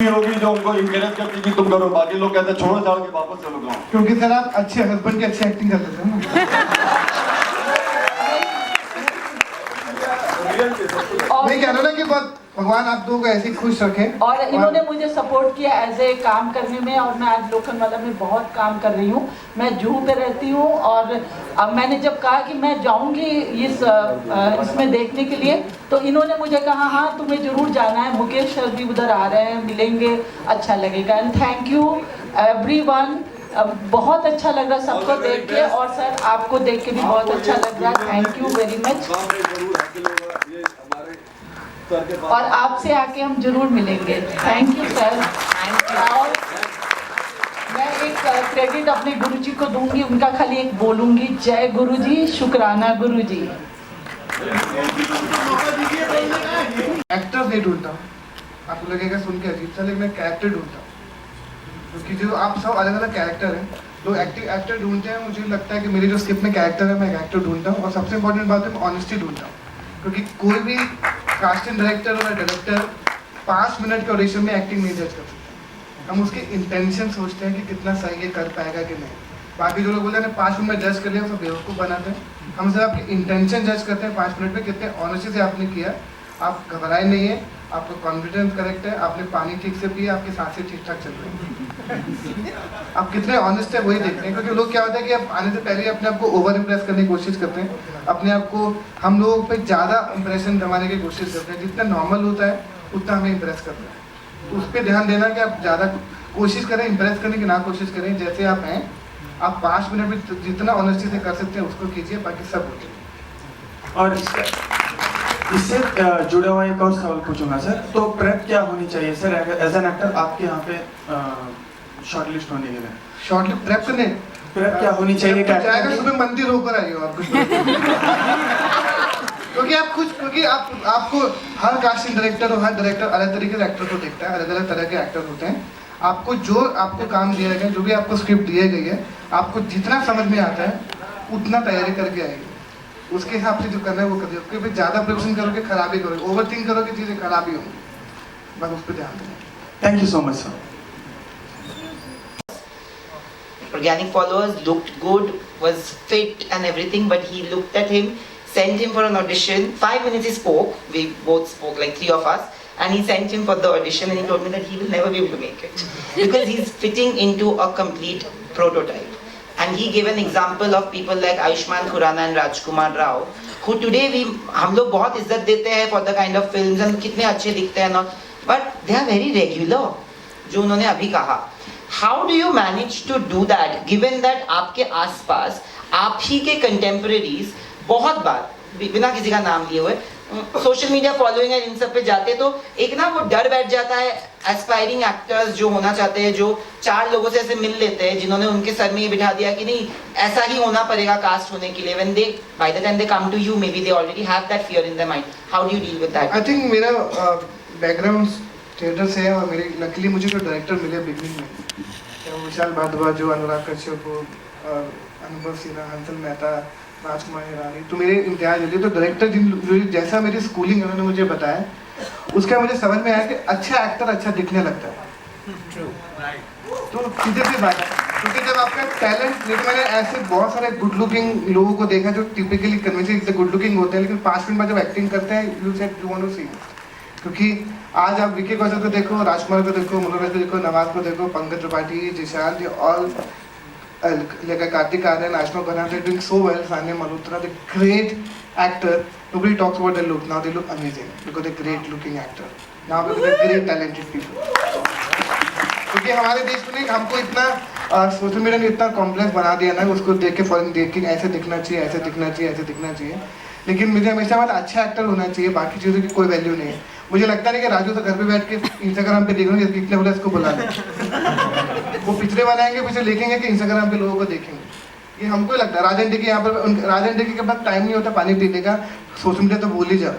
होगी जो उनको इंकरेज करती कि तुम करो, बाकी लोग कहते हैं छोड़ो छाड़ के वापस चलो गाँव। क्योंकि सर आप अच्छे हस्बैंड की अच्छी एक्टिंग कर लेते हैं ना। नहीं कह रहा ना कि बहुत भगवान आप लोगों को ऐसे ही खुश रखे। और इन्होंने मुझे सपोर्ट किया एज ए काम करने में, और मैं आज लोखंडवाला में बहुत काम कर रही हूँ। मैं जुहू पे रहती हूँ, और अब मैंने जब कहा कि मैं जाऊँगी इसमें देखने के लिए, तो इन्होंने मुझे कहा हाँ तुम्हें जरूर जाना है, मुकेश सर भी उधर आ रहे हैं, मिलेंगे, अच्छा लगेगा। एंड थैंक यू एवरीवन, बहुत अच्छा लग रहा सबको देख के, और सर आपको देख के भी बहुत अच्छा लग रहा है। थैंक यू वेरी मच, और आपसे आके हम जरूर मिलेंगे। Thank you sir. और मैं एक क्रेडिट अपने गुरुजी को दूंगी, उनका खाली एक बोलूंगी, जय गुरुजी, शुक्राना गुरुजी। एक्टर नहीं ढूंढता, आपको लगेगा सुन के अजीब सा, लेकिन मैं कैरेक्टर ढूंढता हूँ, क्योंकि जो आप सब अलग अलग कैरेक्टर हैं, लोग एक्टर ढूंढते हैं। मुझे लगता है कि मेरी जो स्क्रिप्ट में कैरेक्टर है, मैं कैरेक्टर ढूंढता हूँ। और सबसे इंपॉर्टेंट बात है, मैं ऑनेस्टी ढूंढता हूँ, क्योंकि कोई भी कास्टिंग डायरेक्टर और डायरेक्टर 5 मिनट के ऑडिशन में एक्टिंग नहीं जज कर सकते। हम उसके इंटेंशन सोचते हैं कि कितना सही ये कर पाएगा कि नहीं। बाकी जो लोग बोलते हैं 5 मिनट में जज कर लिया, सब बेवकूफ़ बनाते हैं। हम सिर्फ आपके इंटेंशन जज करते हैं 5 मिनट में, कितने ऑनेस्टी से आपने किया, आप घबराए नहीं है, आपका कॉन्फिडेंस करेक्ट है, आपने पानी ठीक से पिया, आपकी सांसें ठीक ठाक चल रही हैं, आप कितने ऑनेस्ट है वही देखते हैं। क्योंकि लोग क्या होता है कि आप आने से पहले अपने आप को ओवर इम्प्रेस करने की कोशिश करते हैं, अपने आप को हम लोगों पे ज़्यादा इंप्रेशन जमाने की कोशिश करते हैं। जितना नॉर्मल होता है उतना हमें इम्प्रेस करते हैं। तो उस पर ध्यान देना कि आप ज़्यादा कोशिश करें इम्प्रेस करने की, ना कोशिश करें जैसे आप हैं। आप 5 मिनट में जितना ऑनेस्टी से कर सकते हैं उसको कीजिए, बाकी सब हो जाए। और इससे जुड़ा हुआ एक और सवाल पूछूंगा सर, तो प्रेप क्या होनी चाहिए सर एज एन एक्टर आपके यहाँ पे शॉर्टलिस्ट होने के लिए? शॉर्ट प्रेप करने प्रेप क्या होनी चाहिए? जाएगा सुबह मंदिर होकर आइए आप कुछ क्योंकि आपको हर कास्टिंग डायरेक्टर और हर डायरेक्टर अलग तरीके से एक्टर को देखता है, अलग अलग तरह के एक्टर होते हैं। आपको काम दिया गया, जो भी आपको स्क्रिप्ट दी गई है, आपको जितना समझ में आता है उतना तैयारी करके आएगी, उसके हिसाब से जो करना है वो करिए। उसके फिर ज़्यादा प्रिपरेशन करोगे खराबी करोगे, ओवर थिंक करोगे चीज़ें खराबी होंगी, बस उस पर ध्यान देना। Thank you so much sir. Organic followers looked good, was fit and everything, but he looked at him, sent him for an audition. 5 minutes he spoke, we both spoke, like 3 of us, and he sent him for the audition, and he told me that he will never be able to make it because he's fitting into a complete prototype. And he gave an example of people like Ayushmann Khurrana and Rajkumar Rao, who today हम लोग बहुत इज्जत देते हैं for the kind of films and कितने अच्छे दिखते हैं, but they are very regular, जो उन्होंने अभी कहा। How do you manage to do that, given that आपके आसपास आप ही के contemporaries बहुत बार बिना किसी का नाम लिए हुए सोशल मीडिया फॉलोइंग है, इन सब पे जाते, तो एक ना वो डर बैठ जाता है एस्पायरिंग एक्टर्स जो होना चाहते हैं, जो 4 लोगों से ऐसे मिल लेते हैं जिन्होंने उनके सर में ये बिठा दिया कि नहीं ऐसा ही होना पड़ेगा कास्ट होने के लिए, when they by the time they come to you maybe they already have that fear in their mind. How do you deal with that? I think मेरा बैकग्राउंड थिएटर से है, और मेरे लकीली मुझे जो डायरेक्टर मिले बिगनिंग में, चाहे वो विशाल भारद्वाज, जो अनुराग कश्यप, अनुभव सिन्हा, हंसल मेहता, राजकुमार हिरानी, तो मेरे इम्तियाज होती। तो डायरेक्टर जैसा मेरी स्कूलिंग उन्होंने मुझे बताया, उसका मुझे समझ में आया कि अच्छा एक्टर अच्छा दिखने लगता है। तो सीधे सी बात है, क्योंकि जब आपका टैलेंट, लेकिन मैंने ऐसे बहुत सारे गुड लुकिंग लोगों को देखा जो टिपिकली कन्वेंशनली गुड लुकिंग होते हैं, लेकिन 5 मिनट बाद जब एक्टिंग करते हैं you said you want to see. क्योंकि आज आप विकी कौशल को देखो, राजकुमार को देखो, मनोज को देखो, नवाज को देखो, Pankaj Tripathi, Zeeshan, all like Kartik Aaryan, Ashma Khanna, they're doing so well. Sania Malhotra, the great actor. Nobody talks about their look. Now they look amazing because they're great looking actor. Now because they're great talented people. क्योंकि हमारे देश में हमको इतना social media ने इतना complex बना दिया ना, उसको देख के फॉरन देख के ऐसे दिखना चाहिए, ऐसे दिखना चाहिए, ऐसे दिखना चाहिए। लेकिन मुझे हमेशा बात अच्छा एक्टर होना चाहिए, बाकी चीज़ों की कोई वैल्यू नहीं है। मुझे लगता नहीं कि राजू तो घर पे बैठ के इंस्टाग्राम पे देख रहे हैं, कितने बोला इसको बुला लें, वो पिछले वाले आएंगे, पीछे लिखेंगे कि इंस्टाग्राम पे लोगों को देखेंगे। ये हमको लगता है राजन डी के यहाँ पर, राजन डी के पास टाइम नहीं होता पानी पीने का, सोशल मीडिया तो भूल ही जाओ।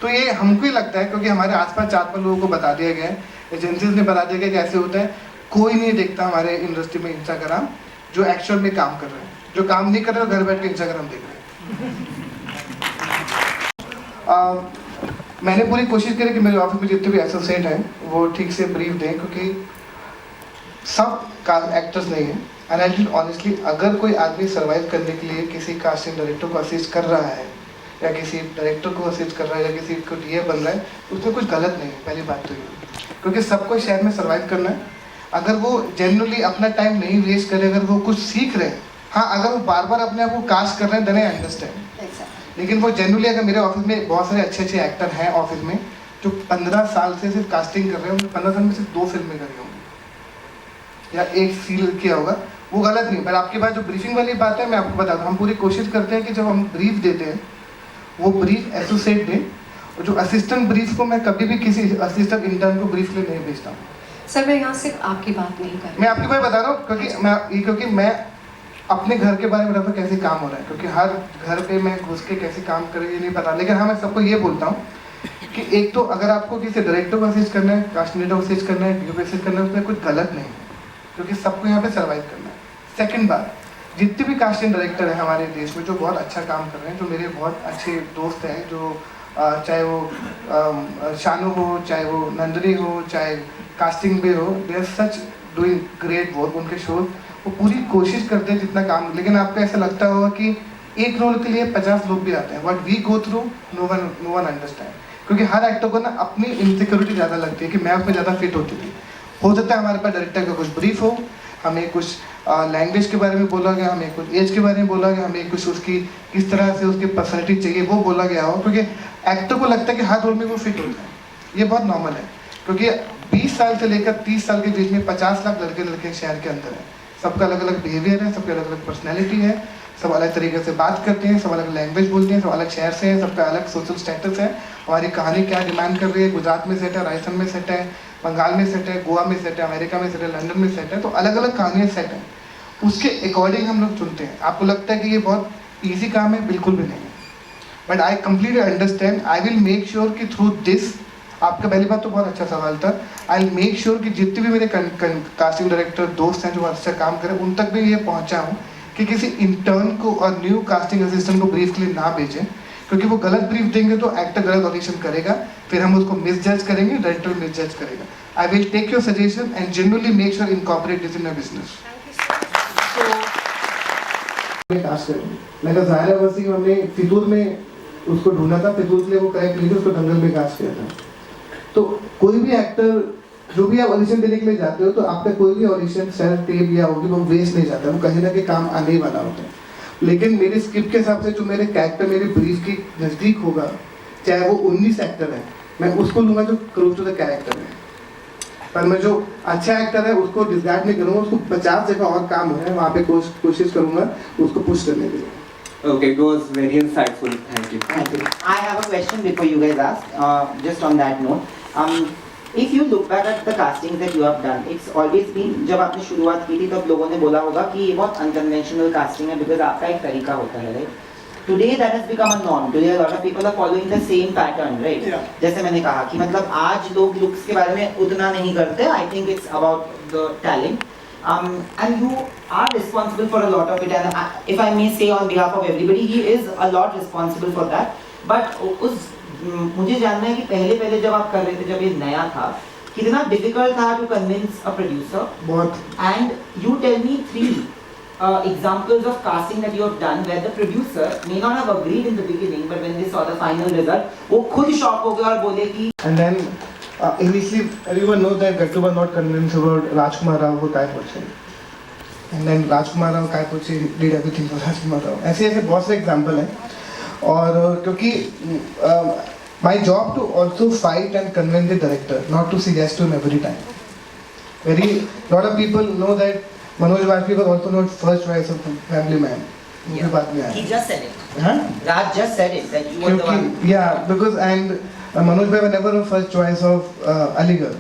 तो ये हमको ही लगता है क्योंकि हमारे आसपास 4-5 लोगों को बता दिया गया है, एजेंसीज ने बता दिया गया कि ऐसे होता है। कोई नहीं देखता हमारे इंडस्ट्री में इंस्टाग्राम, जो एक्चुअल में काम कर रहे हैं। जो काम नहीं कर रहे हो घर बैठ के इंस्टाग्राम देख रहे हैं। मैंने पूरी कोशिश करी कि मेरे ऑफिस में जितने भी एसोसिएट हैं वो ठीक से ब्रीफ दें, क्योंकि सब एक्टर्स नहीं हैं। एंड आई थिंक ऑनेस्टली अगर कोई आदमी सर्वाइव करने के लिए किसी कास्टिंग डायरेक्टर को असिस्ट कर रहा है या किसी डायरेक्टर को असिस्ट कर रहा है या किसी को डीए बन रहा है, तो उसमें कुछ गलत नहीं है। पहली बात तो ये, क्योंकि सबको शहर में सर्वाइव करना है। अगर वो जेन्युइनली अपना टाइम नहीं वेस्ट करे, अगर वो कुछ सीख रहे हैं, हाँ अगर वो बार बार अपने आप को कास्ट कर रहे हैं देन आई अंडरस्टैंड, लेकिन वो जेन्युइनली अगर मेरे ऑफिस में बहुत सारे अच्छे अच्छे एक्टर हैं ऑफिस में जो 15 साल से सिर्फ कास्टिंग कर रहे हैं, उन्होंने 15 साल में सिर्फ 2 फिल्में करी होंगी या 1 सीरियल किया होगा, वो गलत नहीं। पर आपके पास जो ब्रीफिंग वाली बात है मैं आपको बता दूँ, हम पूरी कोशिश करते हैं कि जब हम ब्रीफ देते हैं वो ब्रीफ एसोसिएट दें, और जो असिस्टेंट ब्रीफ को मैं कभी भी किसी असिस्टेंट इंटर्न को ब्रीफ लिए नहीं भेजता हूँ। सर मैं यहाँ सिर्फ आपकी बात नहीं कर रही, मैं आपकी बात बता रहा हूँ क्योंकि मैं अपने घर के बारे में बताता हूँ कैसे काम हो रहा है, क्योंकि हर घर पे मैं घुस के कैसे काम करें ये नहीं पता। लेकिन हाँ मैं सबको ये बोलता हूँ कि एक तो अगर आपको किसी डायरेक्टर को असिस्ट करना है, कास्टिंग को असिस्ट करना है, डीओ को असिस्ट करना है, उसमें कुछ गलत नहीं है, क्योंकि सबको यहाँ पे सर्वाइव करना है। सेकंड बात, जितने भी कास्टिंग डायरेक्टर हैं हमारे देश में जो बहुत अच्छा काम कर रहे हैं, जो मेरे बहुत अच्छे दोस्त हैं, जो चाहे वो शानू हो, चाहे वो नंदनी हो, चाहे कास्टिंग भी हो, they are such doing great work. उनके शो वो पूरी कोशिश करते हैं जितना काम, लेकिन आपको ऐसा लगता होगा कि एक रोल के लिए 50 लोग भी आते हैं। What we go through no one understand, क्योंकि हर एक्टर को ना अपनी इनसिक्योरिटी ज़्यादा लगती है कि मैं उसमें ज़्यादा फिट होती थी। हो सकता है हमारे पास डायरेक्टर का कुछ ब्रीफ हो, हमें कुछ लैंग्वेज के बारे में बोला गया, हमें कुछ एज के बारे में बोला गया, हमें कुछ उसकी किस तरह से उसकी पर्सनैलिटी चाहिए वो बोला गया हो, क्योंकि एक्टर को लगता है कि हर रोल में वो फिट होता है। ये बहुत नॉर्मल है, क्योंकि 20 साल से लेकर 30 साल के बीच में 50 लाख लड़के लड़के शहर के अंदर हैं। सबका अलग अलग बिहेवियर है, सबकी अलग अलग पर्सनैलिटी है, सब अलग तरीके से बात करते हैं, सब अलग लैंग्वेज बोलते हैं, सब अलग शहर से हैं, सबका अलग सोशल स्टेटस है। हमारी कहानी क्या डिमांड कर रही है, गुजरात में सेट है, राजस्थान में सेट है, बंगाल में सेट है, गोवा में सेट है, अमेरिका में सेट है, लंदन में सेट है, तो अलग अलग कहानियाँ सेट हैं। उसके अकॉर्डिंग हम लोग चुनते हैं। आपको लगता है कि ये बहुत ईजी काम है, बिल्कुल भी नहीं है। But I completely understand, I will make sure कि थ्रू दिस, आपका पहली बात तो बहुत अच्छा सवाल था, आई विल मेक श्योर कि जितने भी मेरे कास्टिंग डायरेक्टर दोस्त हैं जो अच्छा काम करें, उन तक भी ये पहुँचा हूँ कि किसी इंटर्न को और न्यू कास्टिंग असिस्टेंट को ब्रीफ के लिए ना भेजें, क्योंकि वो गलत ब्रीफ देंगे तो एक्टर गलत ऑडिशन करेगा, फिर हम उसको मिसजज करेंगे, डायरेक्टर मिसजज करेगा। I will take your suggestion and genuinely make sure incorporate this in my business. मैंने ज़ाहिरा वसीम हमने फितूर में उसको ढूंढा था, फितूर के लिए वो करेक्ट नहीं थे, उसको दंगल में कास्ट किया था। तो कोई भी एक्टर जो भी आप ऑडिशन देने के लिए जाते हो, तो आपका कोई भी ऑडिशन सेल्फ टेप या होगी वो वेस्ट नहीं जाता, वो कहीं ना कहीं काम आने ही वाला होता है। लेकिन मेरे स्क्रिप्ट के हिसाब से जो मेरे कैरेक्टर मेरे ब्रीफ के नज़दीक होगा, चाहे वो 19 एक्टर है, मैं उसको लूँगा जो क्लोज टू द कैरेक्टर है। पर मैं जो अच्छा एक्टर है उसको डिस्कार्ड नहीं करूँगा, उसको 50 जगह और काम हो रहा है वहाँ पे कोशिश करूँगा उसको पुश करने के लिए। Okay, it was very insightful. Thank you. Thank you. I have a question before you guys ask. Just on that note, if you look back at the castings that you have done, it's always been, जब आपने शुरुआत की थी तब लोगों ने बोला होगा कि ये बहुत unconventional casting है because आपका एक तरीका होता है, right? Today that has become a norm. Today a lot of people are following the same pattern, right? Yeah. जैसे मैंने कहा कि मतलब आज लोग looks के बारे में उतना नहीं करते. I think it's about the talent. And you are responsible for a lot of it, and if I may say on behalf of everybody, he is a lot responsible for that. But मुझे जानना है कि पहले जब आप कर रहे थे, जब ये नया था, कितना difficult था to convince a producer? बहुत। And you tell me 3 examples of casting that you have done where the producer may not have agreed in the beginning, but when they saw the final result, वो खुद shock हो गए और बोले कि And then initially everyone knows that Gattu was not convinced about Rajkumar Rao for Kai Poche, and then Rajkumar Rao Kai Poche did everything for Rajkumar Rao. ऐसे बहुत से एग्जाम्पल हैं, और क्योंकि my job to also fight and convince the director not to say yes to him every time. Lot of people know that Manoj Bajpayee was also not first choice of Family Man. उनके बाद में आया। he just said it. हाँ? Raj just said it that you were the one. Yeah, because and Manoj Bhai was never a first choice of Aligarh.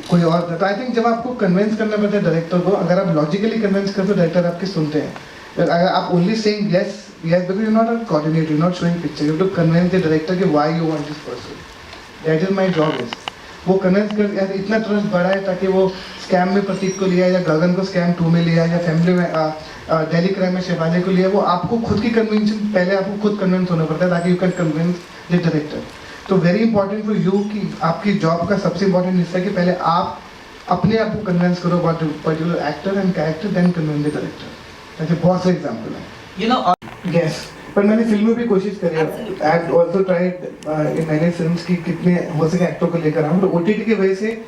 कोई और था। तो I think जब आपको कन्विंस करना पड़ता है डायरेक्टर को, अगर आप लॉजिकली कन्विंस करते हो डायरेक्टर आपकी सुनते हैं। अगर आप only saying yes because you not a coordinator, you not showing picture, you have to convince the director कि why you want this person, that is my job is. वो convince कर यार इतना ट्रस्ट बढ़ा है ताकि वो स्कैम में प्रतीक को लिया या गगन को स्कैम 2 में लिया या फैमिली में दिल्ली क्राइम में शेफाली को लिया, वो आपको खुद की कन्विंसन, पहले आपको खुद कन्विंस होना पड़ता है ताकि you can convince the director. तो वेरी इंपॉर्टेंट फॉर यू कि आपकी जॉब का सबसे इंपॉर्टेंट हिस्सा है कि पहले आप अपने आप को कन्विंस करो about particular actor and character, then convince the director. ऐसे बहुत से एग्जांपल हैं। You know, यस, पर मैंने फिल्म में भी कोशिश करी है। I have also tried in many films कि कितने हो सके एक्टर को लेकर आऊँ। तो ओटीटी की वजह से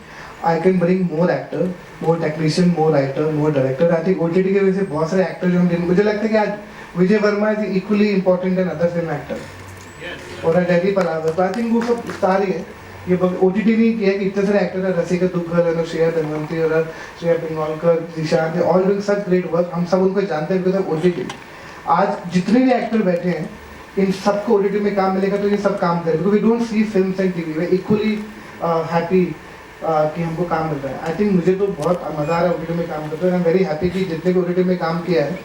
I can bring more actor, more technician, more writer, more director. I think OTT की वजह से बहुत सारे एक्टर जो हम, मुझे लगता है कि आज Vijay Varma is equally important another film actor और डेली पलावर। तो आई थिंक वो सब स्टार ही है। ये ओटीटी नहीं किया कि इतने सारे एक्टर है, रसिका दुग्गल, अनुश्रिया धनवंती और Shreya Pingalkar, Nishant, all doing such great work. हम सब उनको जानते हैं बिकॉज ऑफ ओटीटी। आज जितने भी एक्टर बैठे हैं इन सबको ओटीटी में काम मिलेगा तो ये सब काम करें, because we don't see films and TV. वे इक्वली हैप्पी कि हमको काम मिल रहा है। आई थिंक मुझे तो बहुत मज़ा आ रहा है ओटीटी में काम करते हुए। आई एम वेरी हैप्पी कि जितने भी ओटीटी में काम किया है,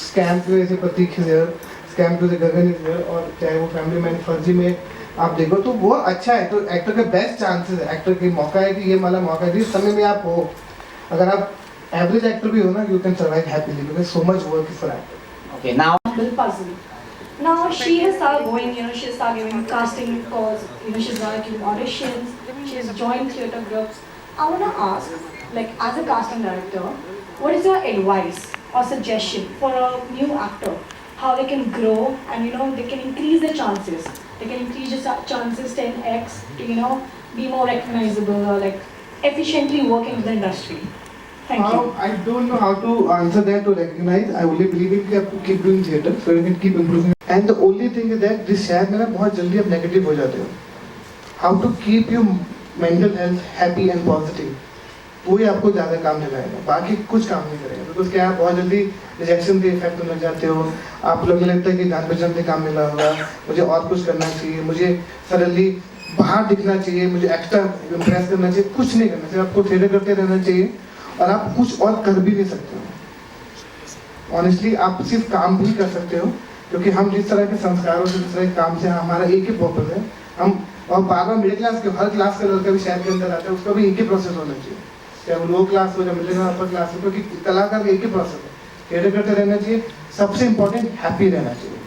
स्कैम की वजह से Prateek is here, scam to the Gagan is here, और चाहे वो फैमिली मैन फर्जी में आप देखो तो वो अच्छा है। तो एक्टर का बेस्ट चांसेस है, एक्टर की मौका है कि ये वाला मौका है जिस समय में आप हो। अगर आप एवरेज एक्टर भी हो ना, you can survive happily because so much work is for actor. okay, now puzzle. Now she has started going, she has started giving casting calls, she's started giving auditions, she has joined theatre groups. I want to ask, like as a casting director, what is your advice or suggestion for a new actor? How they can grow and they can increase their chances. They can increase their chances 10x to be more recognizable or like efficiently working in the industry. Thank you. I don't know how to answer that to recognize. I only believe in कि आपको keep doing theatre so you can keep improving. And the only thing is that this शहर में ना बहुत जल्दी आप negative हो जाते हो. How to keep your mental health happy and positive. वो ही आपको ज़्यादा काम लगाएगा, बाकी कुछ काम नहीं करेगा। बिकॉज क्या आप बहुत जल्दी रिजेक्शन के इफेक्ट में लग जाते हो। आप लोग लगता है कि जान पहचान से काम मिला होगा, मुझे और कुछ करना चाहिए, मुझे सडनली बाहर दिखना चाहिए, मुझे एक्स्ट्रा इम्प्रेस करना चाहिए। कुछ नहीं करना चाहिए, आपको थिएटर करते रहना चाहिए और आप कुछ और कर भी नहीं सकते हो। ऑनेस्टली आप सिर्फ काम भी कर सकते हो, क्योंकि हम जिस तरह के संस्कारों से, जिस तरह के काम से, हमारा एक ही पर्पस है। हम और बार बार मिडिल क्लास के, हर क्लास का लड़का भी शहर के अंदर आता है, उसका भी एक ही प्रोसेस होना चाहिए, चाहे वो लो क्लास हो या मिडिल क्लास, अपर क्लास हो, क्योंकि कलाकार का एक ही प्रोसेस है, थिएटर करते रहना चाहिए। सबसे इम्पोर्टेंट हैप्पी रहना चाहिए।